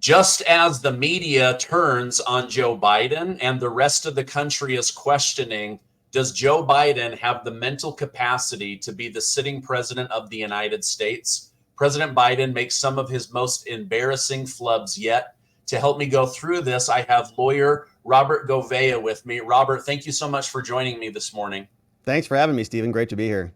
Just as the media turns on Joe Biden and the rest of the country is questioning, does Joe Biden have the mental capacity to be the sitting president of the United States? President Biden makes some of his most embarrassing flubs yet. To help me go through this, I have lawyer Robert Gouveia with me. Robert, thank you so much for joining me this morning. Thanks for having me, Stephen. Great to be here.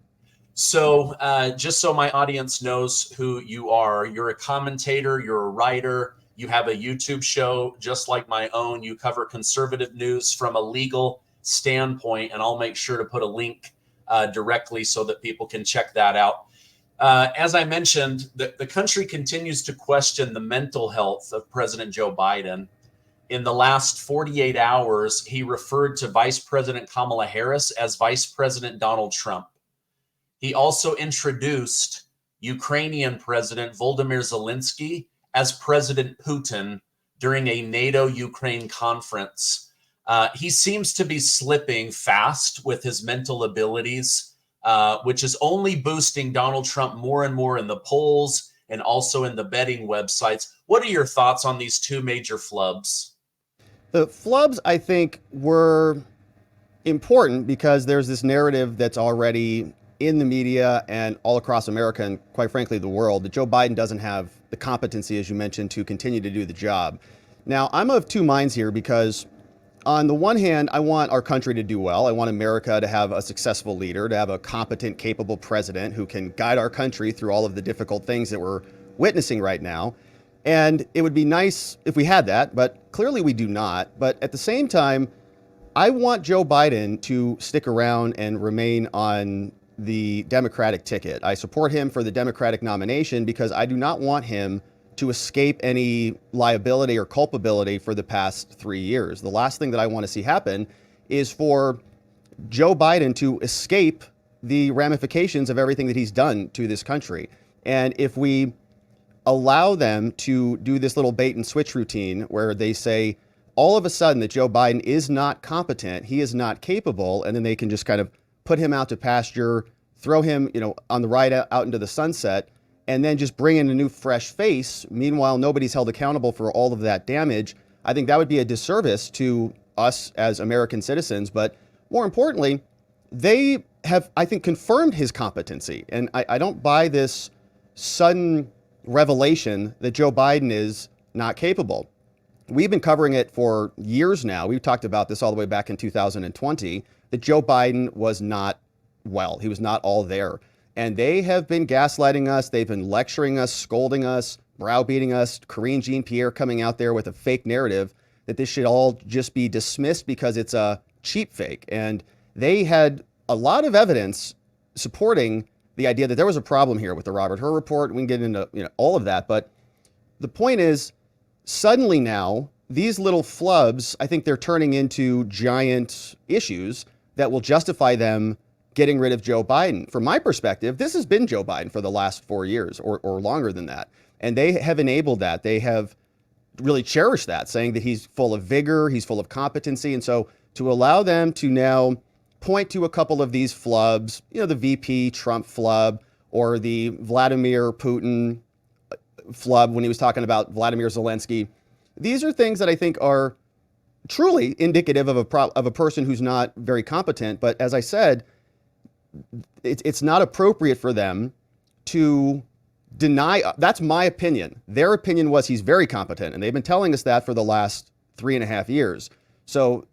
So just so my audience knows who you are, you're a commentator, you're a writer, you have a YouTube show just like my own. You cover conservative news from a legal standpoint, and I'll make sure to put a link directly so that people can check that out. As I mentioned, the country continues to question the mental health of President Joe Biden. In the last 48 hours, he referred to Vice President Kamala Harris as Vice President Donald Trump. He also introduced Ukrainian President Volodymyr Zelensky as President Putin during a NATO Ukraine conference. He seems to be slipping fast with his mental abilities, which is only boosting Donald Trump more and more in the polls and also in the betting websites. What are your thoughts on these two major flubs? The flubs, I think, were important because there's this narrative that's already in the media and all across America and, quite frankly, the world, that Joe Biden doesn't have the competency, as you mentioned, to continue to do the job. Now, I'm of two minds here because on the one hand, I want our country to do well. I want America to have a successful leader, to have a competent, capable president who can guide our country through all of the difficult things that we're witnessing right now. And it would be nice if we had that, but clearly we do not. But at the same time, I want Joe Biden to stick around and remain on the Democratic ticket. I support him for the Democratic nomination because I do not want him to escape any liability or culpability for the past 3 years. The last thing that I want to see happen is for Joe Biden to escape the ramifications of everything that he's done to this country. And if we allow them to do this little bait and switch routine where they say all of a sudden that Joe Biden is not competent, he is not capable, and then they can just kind of put him out to pasture, throw him, on the ride out into the sunset, and then just bring in a new fresh face. Meanwhile, nobody's held accountable for all of that damage. I think that would be a disservice to us as American citizens. But more importantly, they have, I think, confirmed his competency. And I don't buy this sudden revelation that Joe Biden is not capable. We've been covering it for years now. We've talked about this all the way back in 2020, that Joe Biden was not well. He was not all there. And they have been gaslighting us. They've been lecturing us, scolding us, browbeating us. Karine Jean-Pierre coming out there with a fake narrative that this should all just be dismissed because it's a cheap fake. And they had a lot of evidence supporting the idea that there was a problem here with the Robert Hur report. We can get into all of that. But the point is, suddenly now, these little flubs, I think they're turning into giant issues that will justify them getting rid of Joe Biden. From my perspective, this has been Joe Biden for the last 4 years or longer than that. And they have enabled that. They have really cherished that, saying that he's full of vigor, he's full of competency. And so to allow them to now point to a couple of these flubs, the VP Trump flub or the Vladimir Putin flub when he was talking about Vladimir Zelensky, these are things that I think are truly indicative of a person who's not very competent. But as I said, it's not appropriate for them to deny. That's my opinion. Their opinion was he's very competent, and they've been telling us that for the last 3.5 years. So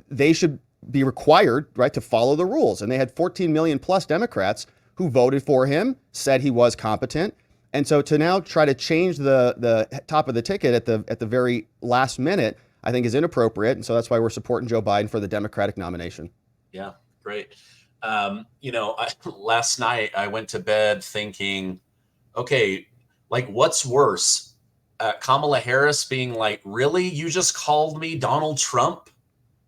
they should be required, right, to follow the rules. And they had 14 million plus Democrats who voted for him, said he was competent. And so to now try to change the top of the ticket at the very last minute, I think is inappropriate. And so that's why we're supporting Joe Biden for the Democratic nomination. Yeah, great. Last night I went to bed thinking, okay, like what's worse? Kamala Harris being like, really? You just called me Donald Trump?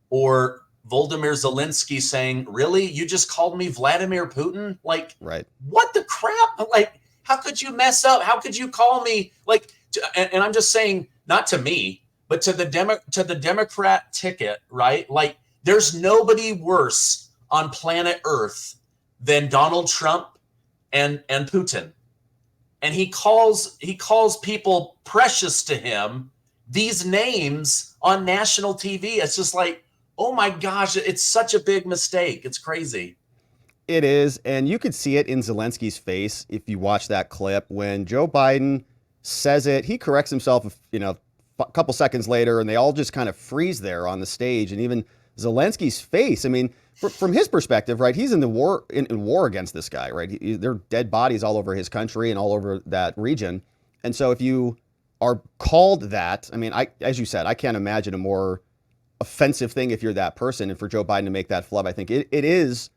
Or Volodymyr Zelensky saying, really? You just called me Vladimir Putin? Like, right. What the crap? Like, how could you mess up? How could you call me like, and I'm just saying, not to me, but to the Democrat ticket, right? Like, there's nobody worse on planet Earth than Donald Trump and Putin. and he calls people precious to him these names on national TV. It's just like, oh my gosh, it's such a big mistake. It's crazy. It is, and you could see it in Zelensky's face if you watch that clip when Joe Biden says it. He corrects himself, a couple seconds later, and they all just kind of freeze there on the stage. And even Zelensky's face. I mean, from his perspective, right? He's in the war in war against this guy, right? There are dead bodies all over his country and all over that region. And so if you are called that, I mean, as you said, I can't imagine a more offensive thing if you're that person. And for Joe Biden to make that flub, I think it is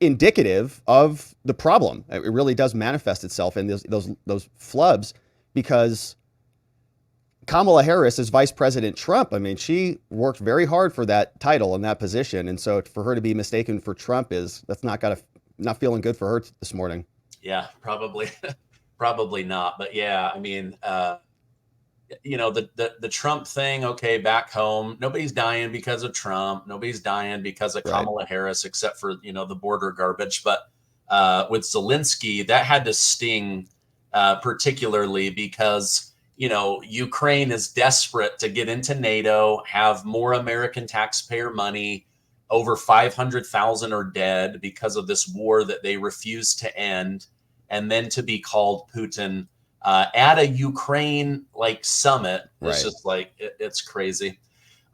indicative of the problem. It really does manifest itself in those flubs, because Kamala Harris is Vice President Trump. I mean, she worked very hard for that title and that position. And so for her to be mistaken for Trump that's not feeling good for her this morning. Yeah, probably, probably not. But yeah, I mean, the Trump thing, okay, back home, nobody's dying because of Trump. Nobody's dying because of Kamala Harris, except for, the border garbage. But with Zelensky, that had to sting particularly because, Ukraine is desperate to get into NATO, have more American taxpayer money. Over 500,000 are dead because of this war that they refuse to end. And then to be called Putin at a Ukraine summit. It's just it's crazy.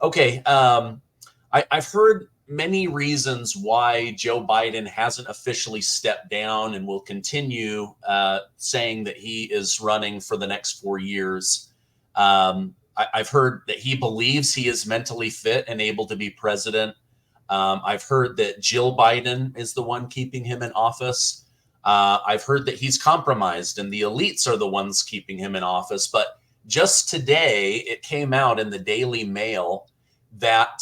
Okay. I've heard many reasons why Joe Biden hasn't officially stepped down and will continue saying that he is running for the next 4 years. I've heard that he believes he is mentally fit and able to be president. I've heard that Jill Biden is the one keeping him in office. I've heard that he's compromised and the elites are the ones keeping him in office. But just today, it came out in the Daily Mail that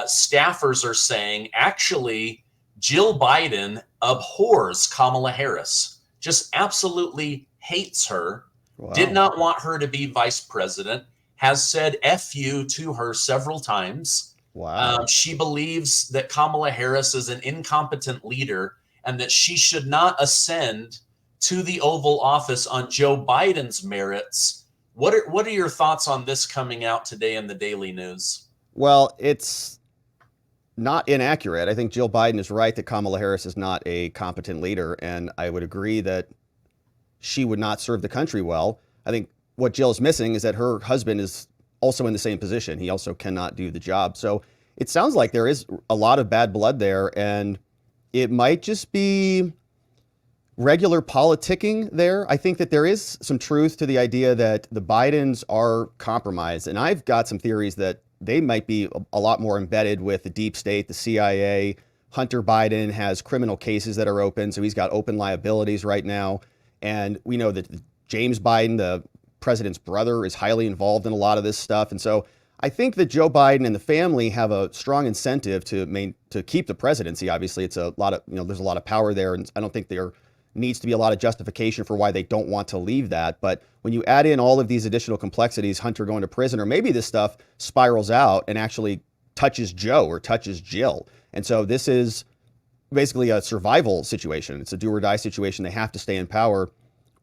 staffers are saying, actually, Jill Biden abhors Kamala Harris, just absolutely hates her, did not want her to be vice president, has said F you to her several times. She believes that Kamala Harris is an incompetent leader and that she should not ascend to the Oval Office on Joe Biden's merits. What are your thoughts on this coming out today in the Daily News? Well, it's not inaccurate. I think Jill Biden is right that Kamala Harris is not a competent leader, and I would agree that she would not serve the country well. I think what Jill is missing is that her husband is also in the same position. He also cannot do the job. So it sounds like there is a lot of bad blood there, and it might just be regular politicking there. I think that there is some truth to the idea that the Bidens are compromised, and I've got some theories that they might be a lot more embedded with the deep state, the CIA. Hunter Biden has criminal cases that are open, so he's got open liabilities right now. And we know that James Biden, the president's brother, is highly involved in a lot of this stuff. And so I think that Joe Biden and the family have a strong incentive to keep the presidency. Obviously, it's a lot of, there's a lot of power there, and I don't think there needs to be a lot of justification for why they don't want to leave that. But when you add in all of these additional complexities, Hunter going to prison, or maybe this stuff spirals out and actually touches Joe or touches Jill. And so this is basically a survival situation. It's a do or die situation. They have to stay in power,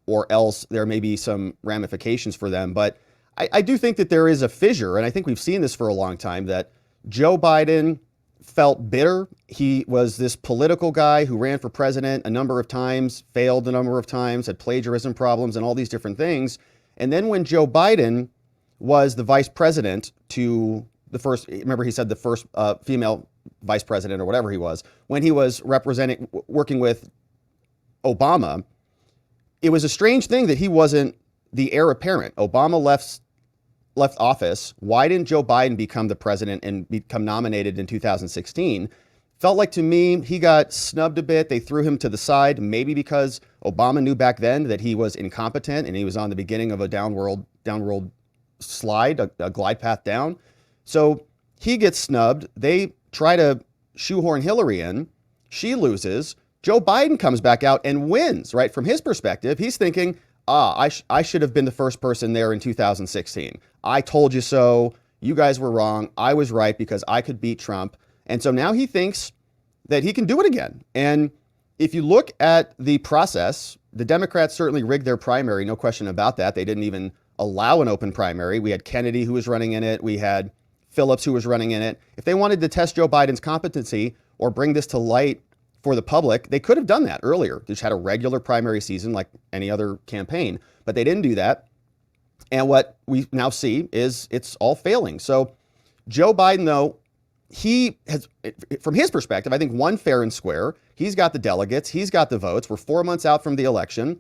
or else there may be some ramifications for them. But I do think that there is a fissure, and I think we've seen this for a long time, that Joe Biden felt bitter. He was this political guy who ran for president a number of times, failed a number of times, had plagiarism problems and all these different things. And then when Joe Biden was the vice president to the first, remember he said the first female vice president or whatever he was, when he was working with Obama, it was a strange thing that he wasn't the heir apparent. Obama left office. Why didn't Joe Biden become the president and become nominated in 2016? Felt like to me he got snubbed a bit. They threw him to the side, maybe because Obama knew back then that he was incompetent and he was on the beginning of a downward slide, a glide path down. So he gets snubbed. They try to shoehorn Hillary in. She loses. Joe Biden comes back out and wins, right? From his perspective, he's thinking, I should have been the first person there in 2016. I told you so. You guys were wrong. I was right because I could beat Trump. And so now he thinks that he can do it again. And if you look at the process, the Democrats certainly rigged their primary, no question about that. They didn't even allow an open primary. We had Kennedy who was running in it. We had Phillips who was running in it. If they wanted to test Joe Biden's competency or bring this to light for the public, they could have done that earlier. They just had a regular primary season like any other campaign, but they didn't do that. And what we now see is it's all failing. So Joe Biden, though, he has, from his perspective, I think, won fair and square. He's got the delegates. He's got the votes. We're 4 months out from the election.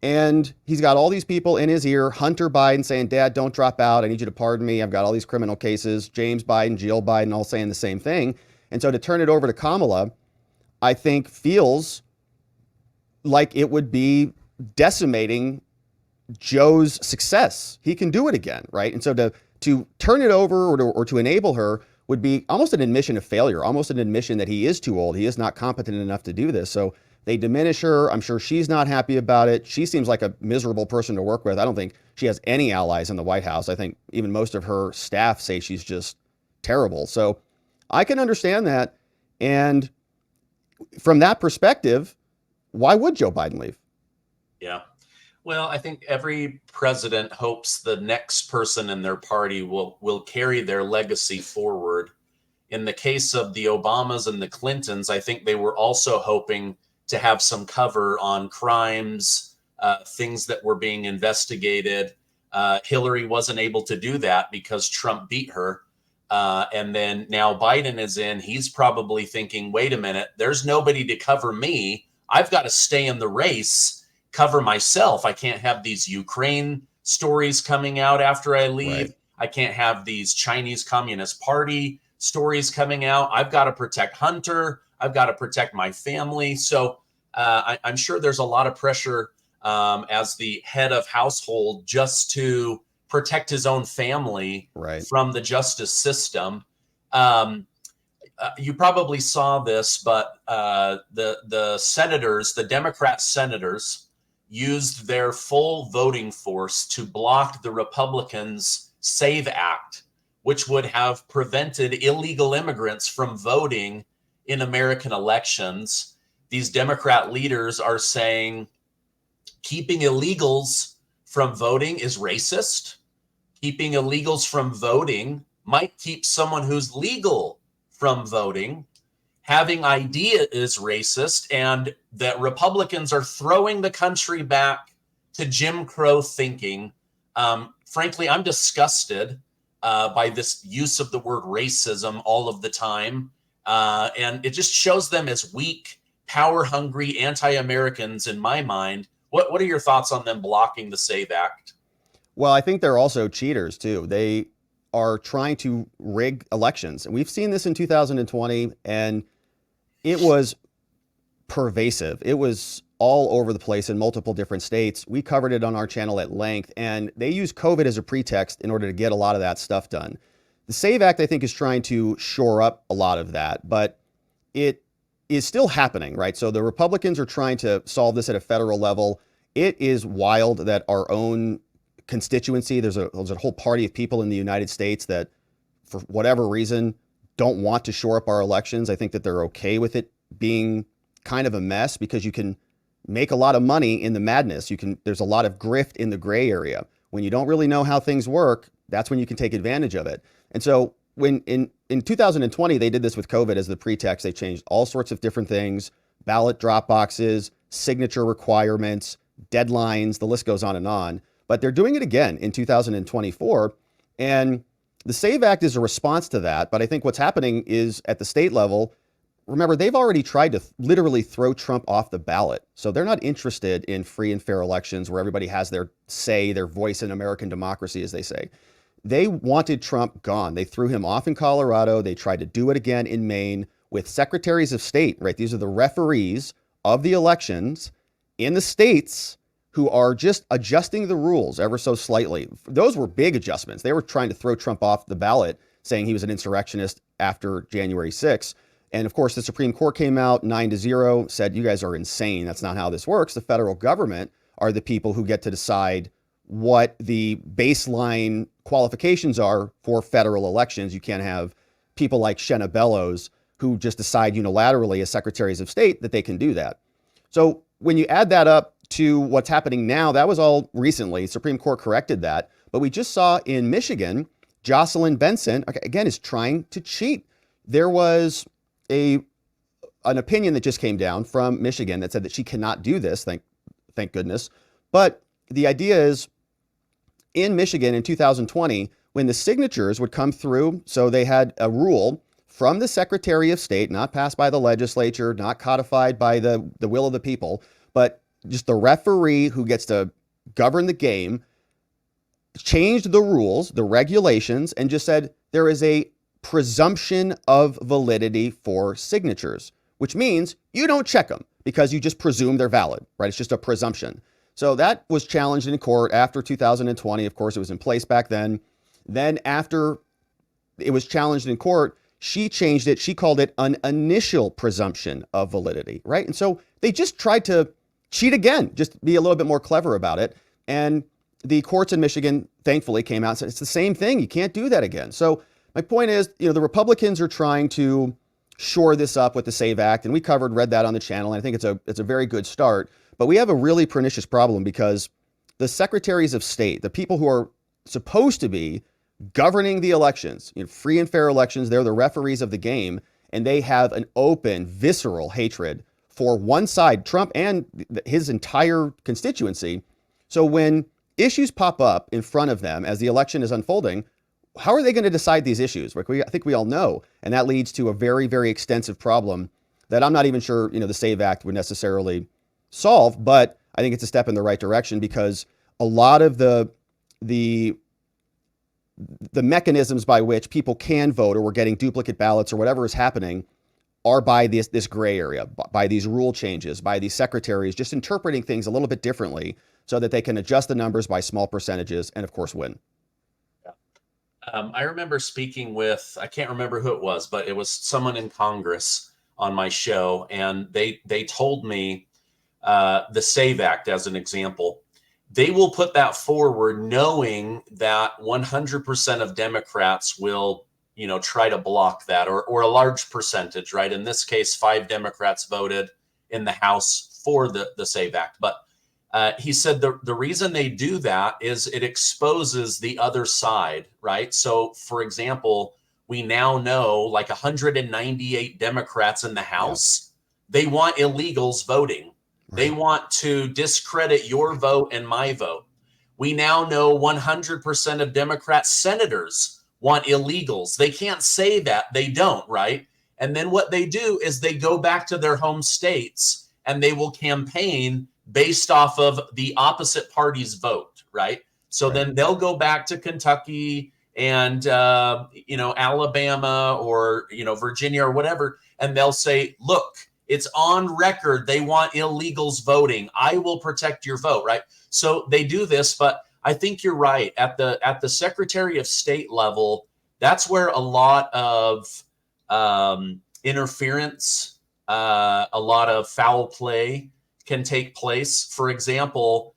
And he's got all these people in his ear, Hunter Biden saying, Dad, don't drop out. I need you to pardon me. I've got all these criminal cases. James Biden, Jill Biden, all saying the same thing. And so to turn it over to Kamala, I think feels like it would be decimating Joe's success. He can do it again, right? And so to turn it over or to enable her would be almost an admission of failure, almost an admission that he is too old. He is not competent enough to do this. So they diminish her. I'm sure she's not happy about it. She seems like a miserable person to work with. I don't think she has any allies in the White House. I think even most of her staff say she's just terrible. So I can understand that. And from that perspective, why would Joe Biden leave? Yeah. Well, I think every president hopes the next person in their party will carry their legacy forward. In the case of the Obamas and the Clintons, I think they were also hoping to have some cover on crimes, things that were being investigated. Hillary wasn't able to do that because Trump beat her. And then now Biden is in. He's probably thinking, wait a minute, there's nobody to cover me. I've got to stay in the race, cover myself. I can't have these Ukraine stories coming out after I leave. Right. I can't have these Chinese Communist Party stories coming out. I've got to protect Hunter. I've got to protect my family. So I'm sure there's a lot of pressure as the head of household just to protect his own family from the justice system. You probably saw this, but the senators, the Democrat senators, used their full voting force to block the Republicans' SAVE Act, which would have prevented illegal immigrants from voting in American elections. These Democrat leaders are saying keeping illegals from voting is racist. Keeping illegals from voting might keep someone who's legal from voting. Having ID is racist, and that Republicans are throwing the country back to Jim Crow thinking. Frankly, I'm disgusted by this use of the word racism all of the time. And it just shows them as weak, power-hungry anti-Americans in my mind. What are your thoughts on them blocking the SAVE Act? Well, I think they're also cheaters, too. They are trying to rig elections. And we've seen this in 2020, and it was pervasive. It was all over the place in multiple different states. We covered it on our channel at length, and they use COVID as a pretext in order to get a lot of that stuff done. The SAVE Act, I think, is trying to shore up a lot of that, but it is still happening, right? So the Republicans are trying to solve this at a federal level. It is wild that our own constituency, there's a whole party of people in the United States that, for whatever reason, don't want to shore up our elections. I think that they're okay with it being kind of a mess because you can make a lot of money in the madness. There's a lot of grift in the gray area. When you don't really know how things work, that's when you can take advantage of it. And so when in 2020, they did this with COVID as the pretext. They changed all sorts of different things, ballot drop boxes, signature requirements, deadlines, the list goes on. But they're doing it again in 2024. And the SAVE Act is a response to that. But I think what's happening is at the state level, remember, they've already tried to literally throw Trump off the ballot. So they're not interested in free and fair elections where everybody has their say, their voice in American democracy, as they say. They wanted Trump gone. They threw him off in Colorado. They tried to do it again in Maine with secretaries of state, right? These are the referees of the elections in the states who are just adjusting the rules ever so slightly. Those were big adjustments. They were trying to throw Trump off the ballot, saying he was an insurrectionist after January 6th. And of course, the Supreme Court came out 9-0, said, you guys are insane. That's not how this works. The federal government are the people who get to decide what the baseline qualifications are for federal elections. You can't have people like Shenna Bellows who just decide unilaterally as secretaries of state that they can do that. So when you add that up to what's happening now, that was all recently. Supreme Court corrected that. But we just saw in Michigan, Jocelyn Benson, again, is trying to cheat. There was an opinion that just came down from Michigan that said that she cannot do this, thank goodness. But the idea is, in Michigan in 2020, when the signatures would come through, so they had a rule from the Secretary of State, not passed by the legislature, not codified by the will of the people, but just the referee who gets to govern the game, changed the rules, the regulations, and just said there is a presumption of validity for signatures, which means you don't check them because you just presume they're valid, right? It's just a presumption. So that was challenged in court after 2020. Of course, it was in place back then. Then after it was challenged in court, she changed it. She called it an initial presumption of validity, right? And so they just tried to cheat again, just be a little bit more clever about it. And the courts in Michigan, thankfully, came out and said, it's the same thing. You can't do that again. So my point is, the Republicans are trying to shore this up with the SAVE Act. And we read that on the channel. And I think it's a very good start. But we have a really pernicious problem because the secretaries of state, the people who are supposed to be governing the elections, free and fair elections, they're the referees of the game, and they have an open, visceral hatred for one side, Trump and his entire constituency. So when issues pop up in front of them as the election is unfolding, how are they going to decide these issues? I think we all know, and that leads to a very, very extensive problem that I'm not even sure, the SAVE Act would necessarily solve, but I think it's a step in the right direction because a lot of the mechanisms by which people can vote or we're getting duplicate ballots or whatever is happening are by this gray area, by these rule changes, by these secretaries just interpreting things a little bit differently so that they can adjust the numbers by small percentages and, of course, win. I remember speaking with, I can't remember who it was, but it was someone in Congress on my show, and they told me the SAVE Act as an example. They will put that forward knowing that 100% of Democrats will, try to block that or a large percentage, right? In this case, 5 Democrats voted in the House for the SAVE Act. But he said the reason they do that is it exposes the other side, right? So, for example, we now know like 198 Democrats in the House, they want illegals voting. They want to discredit your vote and my vote. We now know 100% of Democrat senators want illegals. They can't say that. They don't, right? And then what they do is they go back to their home states and they will campaign based off of the opposite party's vote, right? So then they'll go back to Kentucky and, Alabama or, Virginia or whatever, and they'll say, look, it's on record. They want illegals voting. I will protect your vote, right? So they do this, but I think you're right. At the Secretary of State level, that's where a lot of interference, a lot of foul play can take place. For example,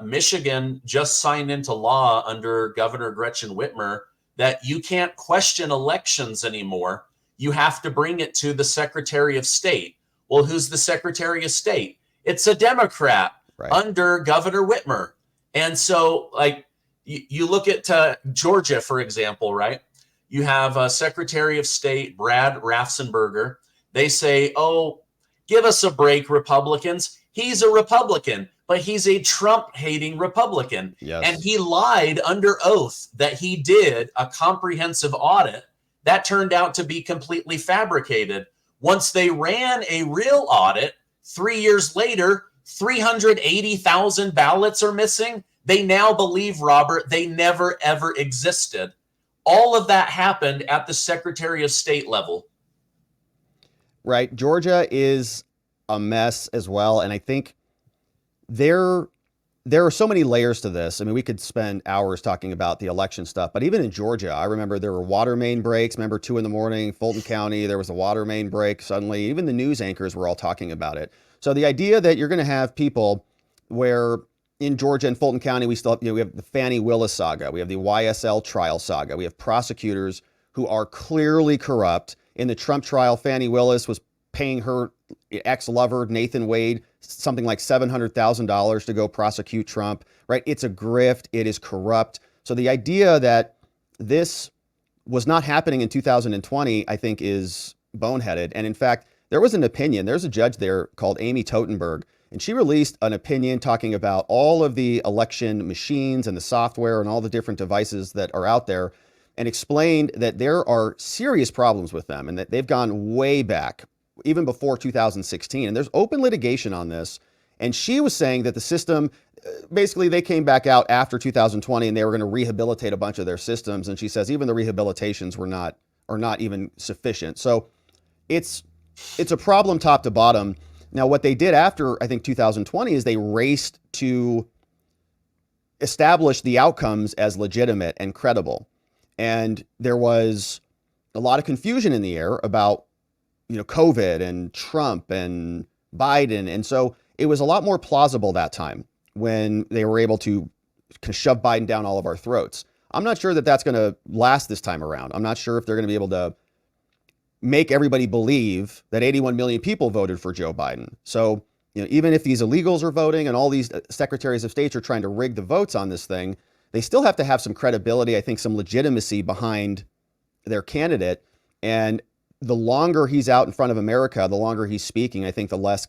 Michigan just signed into law under Governor Gretchen Whitmer that you can't question elections anymore. You have to bring it to the Secretary of State. Well, who's the Secretary of State? It's a Democrat under Governor Whitmer. And so, like, you look at Georgia, for example, right? You have Secretary of State Brad Raffensperger. They say, oh, give us a break, Republicans. He's a Republican, but he's a Trump-hating Republican. Yes. And he lied under oath that he did a comprehensive audit. That turned out to be completely fabricated. Once they ran a real audit, 3 years later, 380,000 ballots are missing. They now believe, Robert, they never, ever existed. All of that happened at the Secretary of State level. Right. Georgia is a mess as well. And I think there are so many layers to this. I mean, we could spend hours talking about the election stuff, but even in Georgia, I remember there were water main breaks. Remember 2 a.m, Fulton County, there was a water main break. Suddenly, even the news anchors were all talking about it. So the idea that you're going to have people where in Georgia and Fulton County, we still have, we have the Fani Willis saga. We have the YSL trial saga. We have prosecutors who are clearly corrupt. In the Trump trial, Fani Willis was paying her ex-lover, Nathan Wade, something like $700,000 to go prosecute Trump, right? It's a grift. It is corrupt. So the idea that this was not happening in 2020, I think, is boneheaded. And in fact, there was an opinion. There's a judge there called Amy Totenberg, and she released an opinion talking about all of the election machines and the software and all the different devices that are out there, and explained that there are serious problems with them and that they've gone way back, even before 2016. And there's open litigation on this. And she was saying that the system, basically they came back out after 2020 and they were going to rehabilitate a bunch of their systems. And she says even the rehabilitations are not even sufficient. So it's a problem top to bottom. Now, what they did after, I think, 2020 is they raced to establish the outcomes as legitimate and credible. And there was a lot of confusion in the air about, COVID and Trump and Biden. And so it was a lot more plausible that time when they were able to shove Biden down all of our throats. I'm not sure that that's going to last this time around. I'm not sure if they're going to be able to make everybody believe that 81 million people voted for Joe Biden. So, even if these illegals are voting and all these secretaries of state are trying to rig the votes on this thing, they still have to have some credibility, I think some legitimacy behind their candidate. And the longer he's out in front of America, the longer he's speaking, I think the less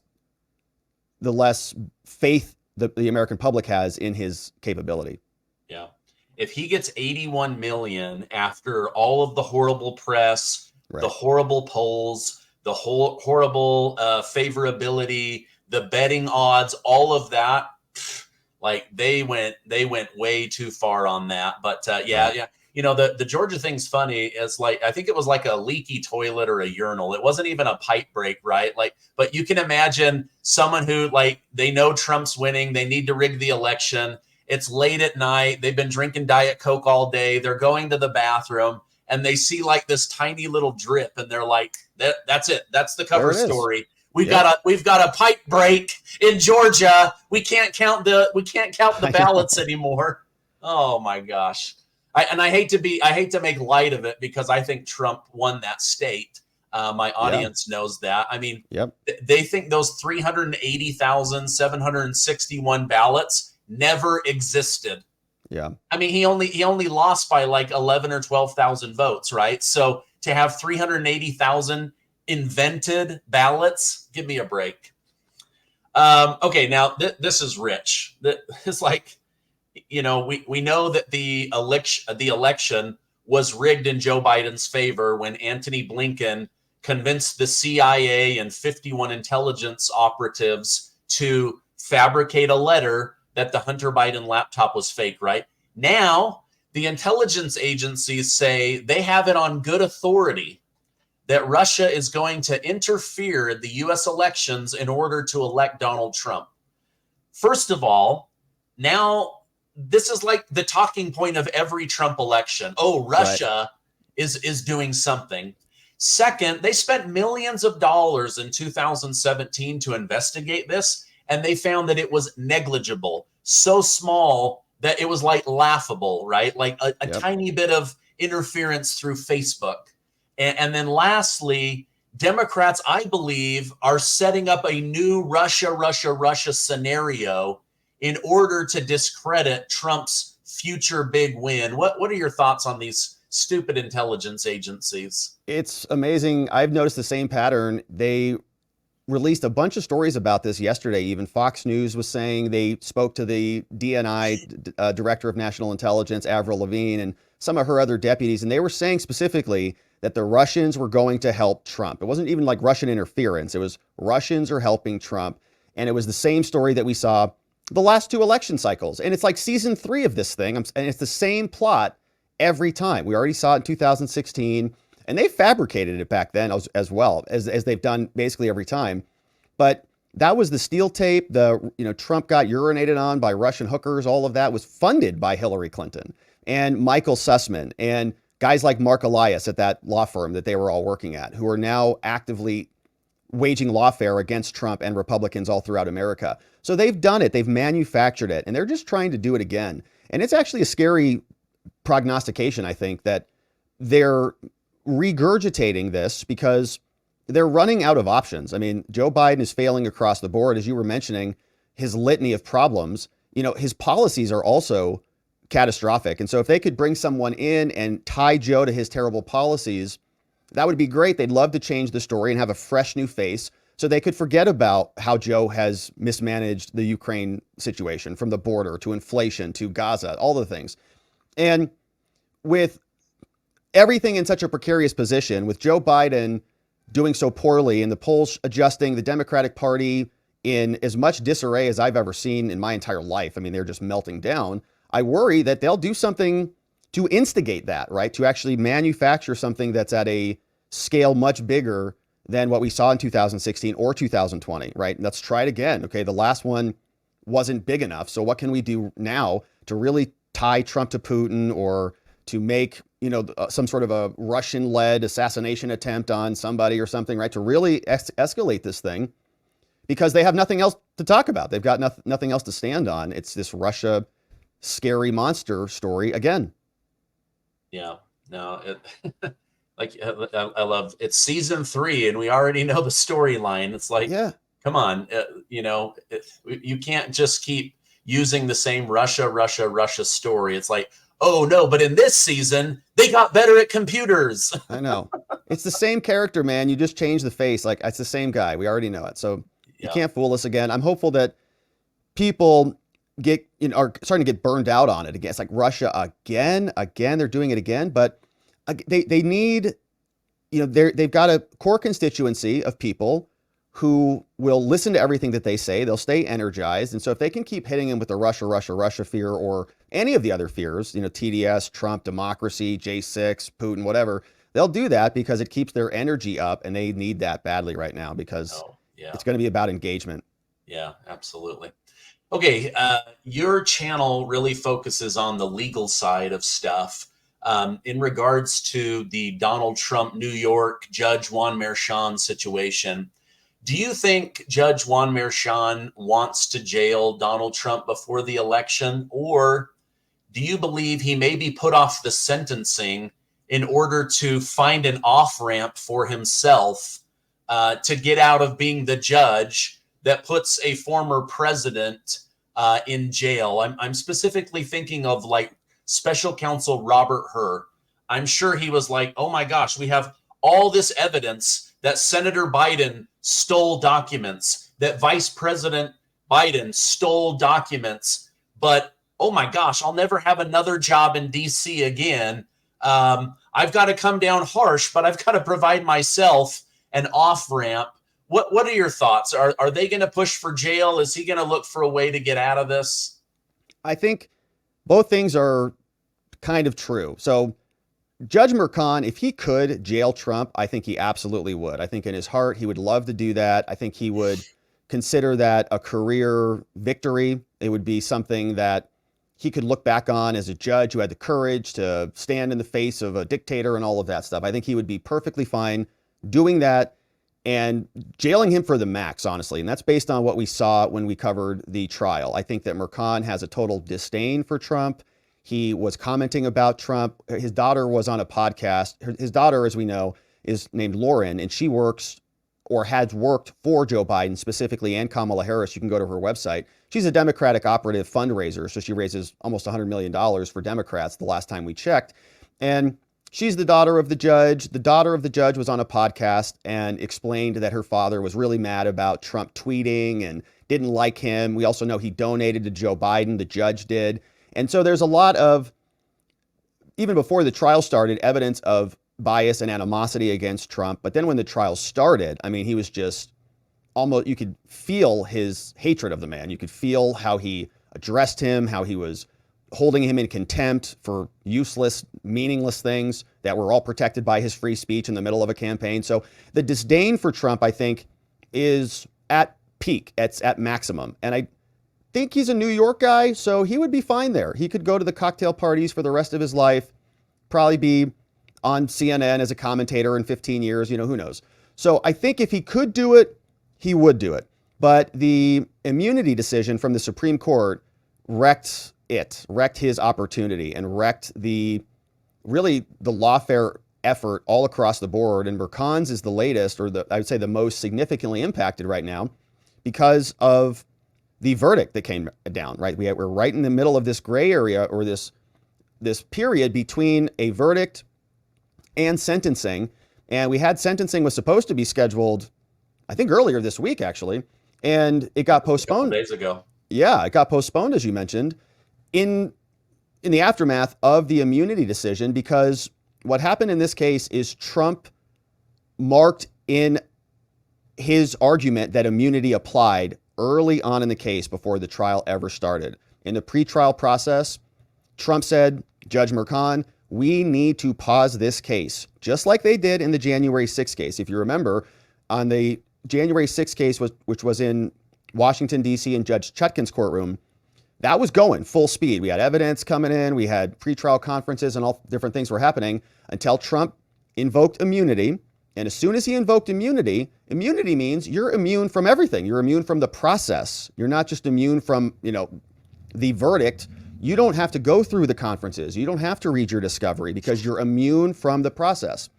faith the American public has in his capability. Yeah. If he gets 81 million after all of the horrible press, right, the horrible polls, the whole horrible favorability, the betting odds, all of that, like they went way too far on that. But yeah. The Georgia thing's funny. Is like, I think it was like a leaky toilet or a urinal. It wasn't even a pipe break, right? But you can imagine someone who, they know Trump's winning. They need to rig the election. It's late at night. They've been drinking Diet Coke all day. They're going to the bathroom and they see this tiny little drip and they're like, that's it. That's the cover story. We've got a pipe break in Georgia. We can't count the ballots anymore. Oh my gosh. I hate to make light of it because I think Trump won that state. My audience knows that. I mean, they think those 380,761 ballots never existed. Yeah. I mean, he only lost by 11 or 12,000 votes, right? So to have 380,000 invented ballots, give me a break. Okay, now this is rich. It's like, we know that the election was rigged in Joe Biden's favor when Antony Blinken convinced the CIA and 51 intelligence operatives to fabricate a letter that the Hunter Biden laptop was fake, right? Now, the intelligence agencies say they have it on good authority that Russia is going to interfere in the U.S. elections in order to elect Donald Trump. First of all, now this is like the talking point of every Trump election. Oh, Russia is doing something. Second, they spent millions of dollars in 2017 to investigate this, and they found that it was negligible, so small that it was laughable, right? Like a tiny bit of interference through Facebook. And then lastly, Democrats, I believe, are setting up a new Russia scenario in order to discredit Trump's future big win. What are your thoughts on these stupid intelligence agencies? It's amazing. I've noticed the same pattern. They released a bunch of stories about this yesterday. Even Fox News was saying they spoke to the DNI, Director of National Intelligence, Avril Lavigne, and some of her other deputies, and they were saying specifically that the Russians were going to help Trump. It wasn't even like Russian interference. It was Russians are helping Trump. And it was the same story that we saw the last two election cycles. And it's like season 3 of this thing. And it's the same plot every time. We already saw it in 2016, and they fabricated it back then as well as they've done basically every time. But that was the steel tape. Trump got urinated on by Russian hookers. All of that was funded by Hillary Clinton and Michael Sussman and guys like Mark Elias at that law firm that they were all working at, who are now actively waging lawfare against Trump and Republicans all throughout America. So they've done it. They've manufactured it, and they're just trying to do it again. And it's actually a scary prognostication, I think, that they're regurgitating this because they're running out of options. I mean, Joe Biden is failing across the board, as you were mentioning, his litany of problems. His policies are also catastrophic. And so if they could bring someone in and tie Joe to his terrible policies, that would be great. They'd love to change the story and have a fresh new face so they could forget about how Joe has mismanaged the Ukraine situation, from the border to inflation to Gaza, all the things. And with everything in such a precarious position, with Joe Biden doing so poorly and the polls adjusting, the Democratic Party in as much disarray as I've ever seen in my entire life. I mean, they're just melting down. I worry that they'll do something to instigate that, right? To actually manufacture something that's at a scale much bigger than what we saw in 2016 or 2020, right? Let's try it again. Okay, the last one wasn't big enough. So what can we do now to really tie Trump to Putin, or to make, some sort of a Russian-led assassination attempt on somebody or something, right? To really escalate this thing, because they have nothing else to talk about. They've got nothing else to stand on. It's this Russia scary monster story again. Yeah, no, I love it's season 3 and we already know the storyline. It's like, yeah, come on, you can't just keep using the same Russia story. It's like, oh no, but in this season, they got better at computers. I know. It's the same character, man. You just change the face. Like, it's the same guy. We already know it. So you can't fool us again. I'm hopeful that people are starting to get burned out on it again. It's like Russia again, they're doing it again, but they need, they've got a core constituency of people who will listen to everything that they say. They'll stay energized. And so if they can keep hitting them with the Russia fear, or any of the other fears, TDS, Trump, democracy, J6, Putin, whatever, they'll do that because it keeps their energy up, and they need that badly right now because it's going to be about engagement. Yeah, absolutely. Okay, your channel really focuses on the legal side of stuff. In regards to the Donald Trump New York Judge Juan Merchan situation, do you think Judge Juan Merchan wants to jail Donald Trump before the election, or do you believe he maybe put off the sentencing in order to find an off-ramp for himself to get out of being the judge that puts a former president in jail? I'm specifically thinking of like Special Counsel Robert Hur. I'm sure he was like, oh my gosh, we have all this evidence that Senator Biden stole documents, that Vice President Biden stole documents, but oh my gosh, I'll never have another job in DC again. I've got to come down harsh, but I've got to provide myself an off-ramp. What are your thoughts? Are they going to push for jail? Is he going to look for a way to get out of this? I think both things are kind of true. So Judge Merchan, if he could jail Trump, I think he absolutely would. I think in his heart, he would love to do that. I think he would consider that a career victory. It would be something that he could look back on as a judge who had the courage to stand in the face of a dictator and all of that stuff. I think he would be perfectly fine doing that and jailing him for the max, honestly. And that's based on what we saw when we covered the trial. I think that Merchan has a total disdain for Trump. He was commenting about Trump. His daughter was on a podcast. His daughter, as we know, is named Lauren, and she works or has worked for Joe Biden specifically and Kamala Harris. You can go to her website. She's a Democratic operative fundraiser, so she raises almost $100 million for Democrats the last time we checked. And she's the daughter of the judge. The daughter of the judge was on a podcast and explained that her father was really mad about Trump tweeting and didn't like him. We also know he donated to Joe Biden, the judge did. And so there's a lot of, even before the trial started, evidence of bias and animosity against Trump. But then when the trial started, I mean, he was just almost, you could feel his hatred of the man. You could feel how he addressed him, how he was holding him in contempt for useless, meaningless things that were all protected by his free speech in the middle of a campaign. So the disdain for Trump, I think, is at peak. It's at maximum. And I think he's a New York guy, so he would be fine there. He could go to the cocktail parties for the rest of his life, probably be on CNN as a commentator in 15 years, who knows. So I think if he could do it, he would do it. But the immunity decision from the Supreme Court wrecked his opportunity and wrecked the lawfare effort all across the board. And Mercan's is the latest, or I would say the most significantly impacted right now because of the verdict that came down, right? We're right in the middle of this gray area, or this period between a verdict and sentencing. And we had sentencing was supposed to be scheduled, I think earlier this week, actually. And it got postponed. A couple days ago. Yeah, it got postponed, as you mentioned, in the aftermath of the immunity decision, because what happened in this case is Trump marked in his argument that immunity applied early on in the case before the trial ever started. In the pretrial process, Trump said, Judge Mercan, we need to pause this case, just like they did in the January 6th case. If you remember, on the January 6th case, which was in Washington, D.C. in Judge Chutkan's courtroom, that was going full speed. We had evidence coming in. We had pretrial conferences and all different things were happening until Trump invoked immunity. And as soon as he invoked immunity means you're immune from everything. You're immune from the process. You're not just immune from, the verdict. You don't have to go through the conferences. You don't have to read your discovery because you're immune from the process.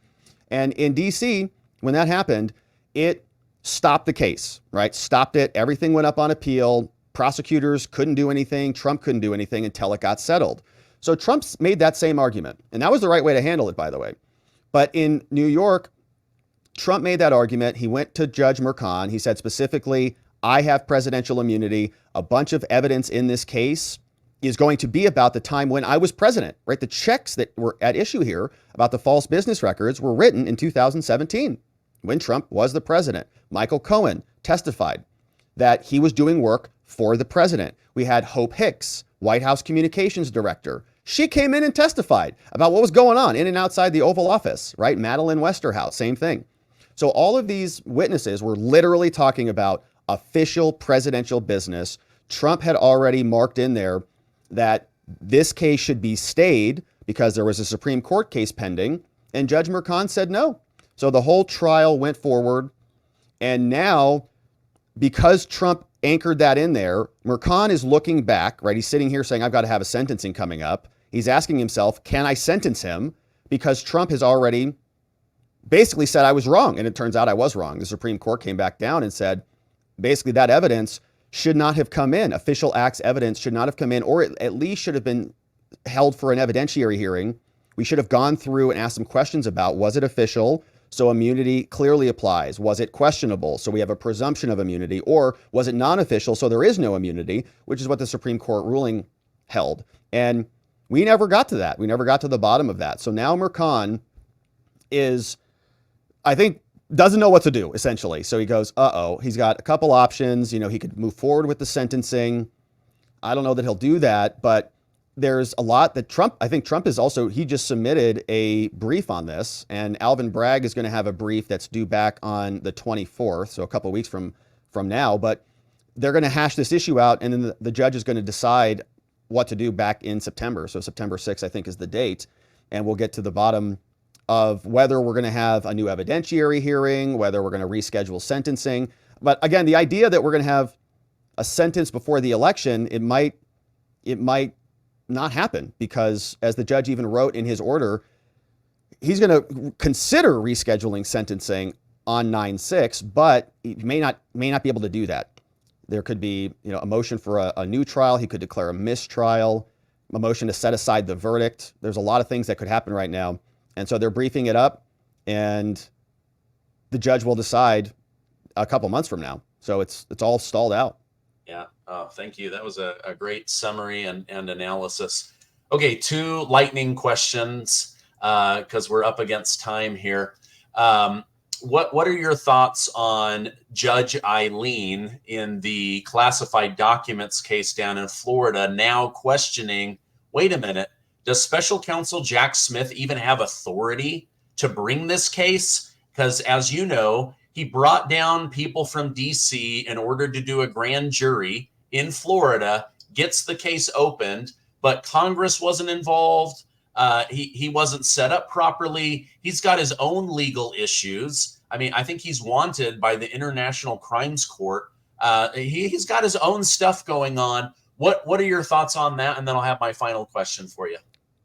And in D.C., when that happened, it stopped the case, right? Stopped it. Everything went up on appeal. Prosecutors couldn't do anything. Trump couldn't do anything until it got settled. So Trump's made that same argument. And that was the right way to handle it, by the way. But in New York, Trump made that argument. He went to Judge Mercan. He said specifically, I have presidential immunity. A bunch of evidence in this case is going to be about the time when I was president, right? The checks that were at issue here about the false business records were written in 2017 when Trump was the president. Michael Cohen testified that he was doing work for the president. We had Hope Hicks, White House communications director. She came in and testified about what was going on in and outside the Oval Office, right? Madeleine Westerhouse, same thing. So all of these witnesses were literally talking about official presidential business. Trump had already marked in there that this case should be stayed because there was a Supreme Court case pending, and Judge Mercan said no. So the whole trial went forward, and now, because Trump anchored that in there, Mercan is looking back, right? He's sitting here saying, I've got to have a sentencing coming up. He's asking himself, can I sentence him? Because Trump has already basically said I was wrong, and it turns out I was wrong. The Supreme Court came back down and said, basically that evidence should not have come in. Official acts evidence should not have come in, or at least should have been held for an evidentiary hearing. We should have gone through and asked some questions about, was it official? So immunity clearly applies. Was it questionable? So we have a presumption of immunity. Or was it non-official? So there is no immunity, which is what the Supreme Court ruling held. And we never got to that. We never got to the bottom of that. So now Mercan is, I think, doesn't know what to do, essentially. So he goes, he's got a couple options. He could move forward with the sentencing. I don't know that he'll do that, but there's a lot that I think Trump is also, he just submitted a brief on this, and Alvin Bragg is going to have a brief that's due back on the 24th, so a couple of weeks from now, but they're going to hash this issue out, and then the judge is going to decide what to do back in September. So September 6th, I think, is the date, and we'll get to the bottom of whether we're going to have a new evidentiary hearing, whether we're going to reschedule sentencing. But again, the idea that we're going to have a sentence before the election, it might not happen, because as the judge even wrote in his order, he's going to consider rescheduling sentencing on 9/6, but he may not be able to do that. There could be, a motion for a new trial. He could declare a mistrial, a motion to set aside the verdict. There's a lot of things that could happen right now. And so they're briefing it up, and the judge will decide a couple months from now. So it's all stalled out. Yeah. Oh, thank you. That was a great summary and analysis. Okay, 2 lightning questions because we're up against time here. What are your thoughts on Judge Eileen in the classified documents case down in Florida now questioning, wait a minute, does special counsel Jack Smith even have authority to bring this case? Because as you know, he brought down people from DC in order to do a grand jury in Florida, gets the case opened, but Congress wasn't involved. He wasn't set up properly. He's got his own legal issues. I mean, I think he's wanted by the International Crimes Court. He's got his own stuff going on. What are your thoughts on that? And then I'll have my final question for you.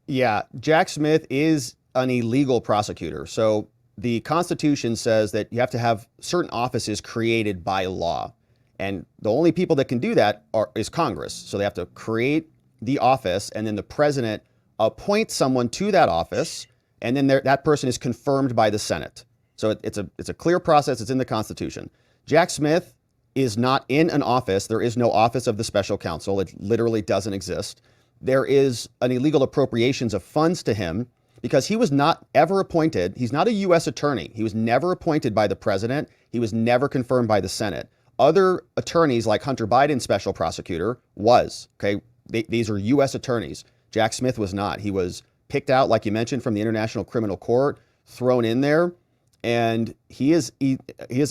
Yeah, Jack Smith is an illegal prosecutor. So the Constitution says that you have to have certain offices created by law. And the only people that can do that is Congress. So they have to create the office, and then the president appoints someone to that office, and then that person is confirmed by the Senate. So it's a clear process. It's in the Constitution. Jack Smith is not in an office. There is no office of the special counsel. It literally doesn't exist. There is an illegal appropriations of funds to him because he was not ever appointed. He's not a U.S. attorney. He was never appointed by the president. He was never confirmed by the Senate. Other attorneys like Hunter Biden's special prosecutor was, okay? These are U.S. attorneys. Jack Smith was not. He was picked out, like you mentioned, from the International Criminal Court, thrown in there, and he is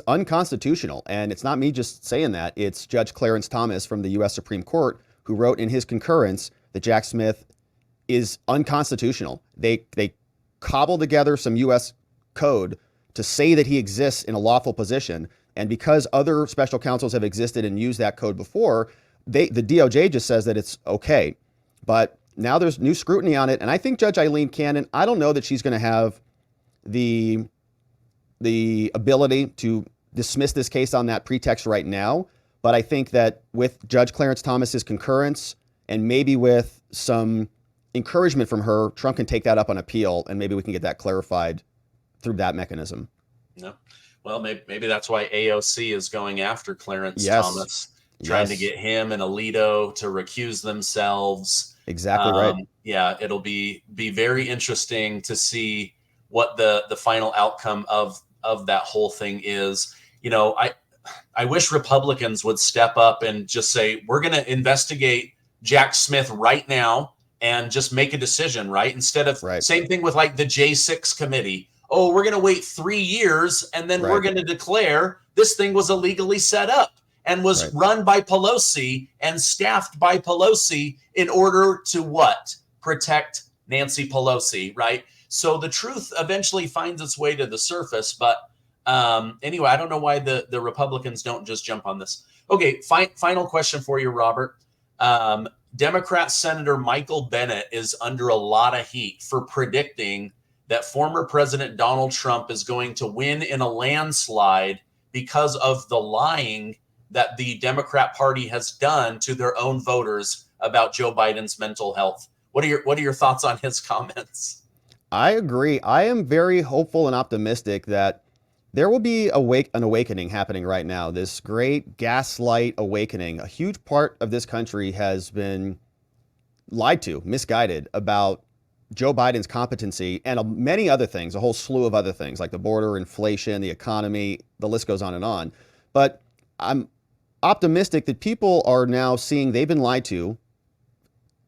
unconstitutional. And it's not me just saying that. It's Judge Clarence Thomas from the U.S. Supreme Court who wrote in his concurrence that Jack Smith is unconstitutional. They cobbled together some U.S. code to say that he exists in a lawful position. And because other special counsels have existed and used that code before, the DOJ just says that it's okay. But now there's new scrutiny on it. And I think Judge Eileen Cannon, I don't know that she's going to have the ability to dismiss this case on that pretext right now. But I think that with Judge Clarence Thomas's concurrence and maybe with some encouragement from her, Trump can take that up on appeal, and maybe we can get that clarified through that mechanism. No. Well, maybe that's why AOC is going after Clarence Thomas, trying to get him and Alito to recuse themselves. Exactly right. Yeah, it'll be very interesting to see what the final outcome of that whole thing is. You know, I wish Republicans would step up and just say, we're going to investigate Jack Smith right now and just make a decision, right? Instead of same thing with like the J6 committee. Oh, we're going to wait 3 years and then we're going to declare this thing was illegally set up and was run by Pelosi and staffed by Pelosi in order to what? Protect Nancy Pelosi, right? So the truth eventually finds its way to the surface. But anyway, I don't know why the Republicans don't just jump on this. Okay, final question for you, Robert. Democrat Senator Michael Bennet is under a lot of heat for predicting that former President Donald Trump is going to win in a landslide because of the lying that the Democrat Party has done to their own voters about Joe Biden's mental health. What are your thoughts on his comments? I agree. I am very hopeful and optimistic that there will be an awakening happening right now. This great gaslight awakening. A huge part of this country has been lied to, misguided about Joe Biden's competency and many other things, a whole slew of other things like the border, inflation, the economy, the list goes on and on. But I'm optimistic that people are now seeing they've been lied to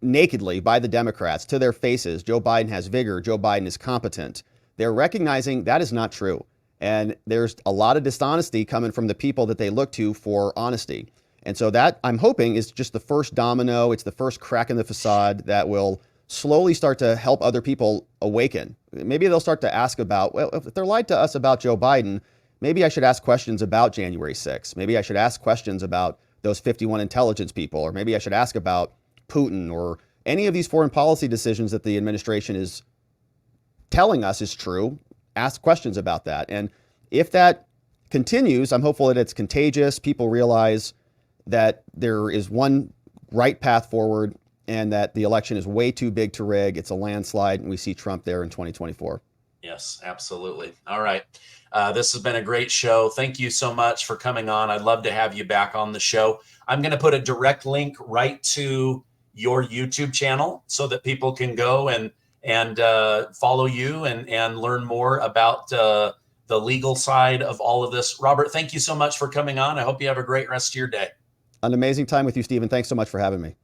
nakedly by the Democrats to their faces. Joe Biden has vigor. Joe Biden is competent. They're recognizing that is not true. And there's a lot of dishonesty coming from the people that they look to for honesty. And so that, I'm hoping, is just the first domino. It's the first crack in the facade that will slowly start to help other people awaken. Maybe they'll start to ask about, well, if they're lied to us about Joe Biden, maybe I should ask questions about January 6th. Maybe I should ask questions about those 51 intelligence people, or maybe I should ask about Putin or any of these foreign policy decisions that the administration is telling us is true. Ask questions about that. And if that continues, I'm hopeful that it's contagious. People realize that there is one right path forward and that the election is way too big to rig. It's a landslide, and we see Trump there in 2024. Yes, absolutely. All right. This has been a great show. Thank you so much for coming on. I'd love to have you back on the show. I'm going to put a direct link right to your YouTube channel so that people can go and follow you and learn more about the legal side of all of this. Robert, thank you so much for coming on. I hope you have a great rest of your day. An amazing time with you, Stephen. Thanks so much for having me.